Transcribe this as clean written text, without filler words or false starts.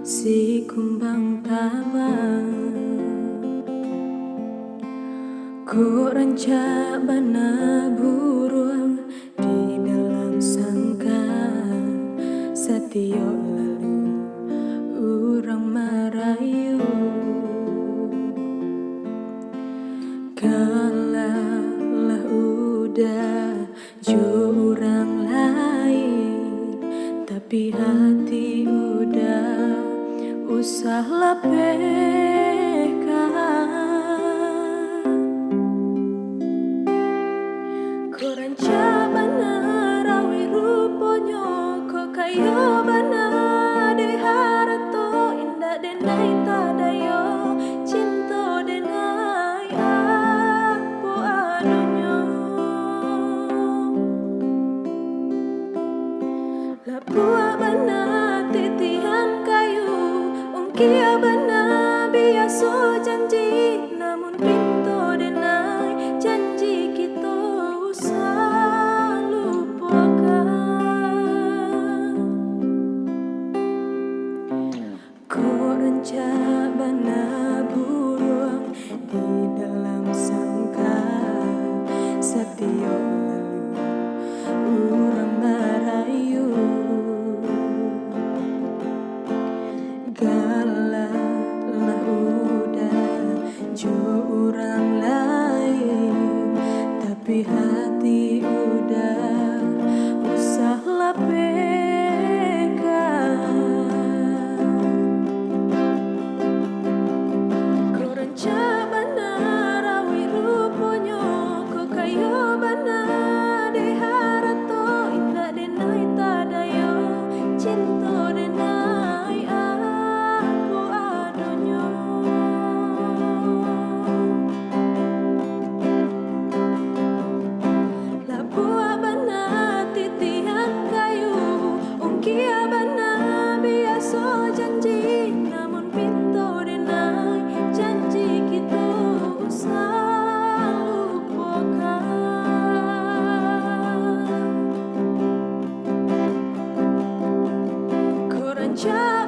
Si kumbang tabang ku rancak bana buruang di dalam sangka setiap lalu urang marayu kalalah udah jurang lain tapi hati udah usahlah ko ranca bana rawi ruponyo ko kayo bana de harato indah denai tadayo cinta denai aku adonyo lapua bana titihan kayu ungkia bana biaso janji namun pinto denai janji kita usah lupakan ko rancak bana buruang di dalam sangka setiap lalu urang marayu galah udah jurang lain tapi hati udah usahlah ko rancak bana rawi ruponyo ko kayo bana de harato indah denai tadayo cinta denai aku adonyo lapua bana titihan kayu ungkia bana biaso janji namun pinto denai janji kita usah lupakan ko rancak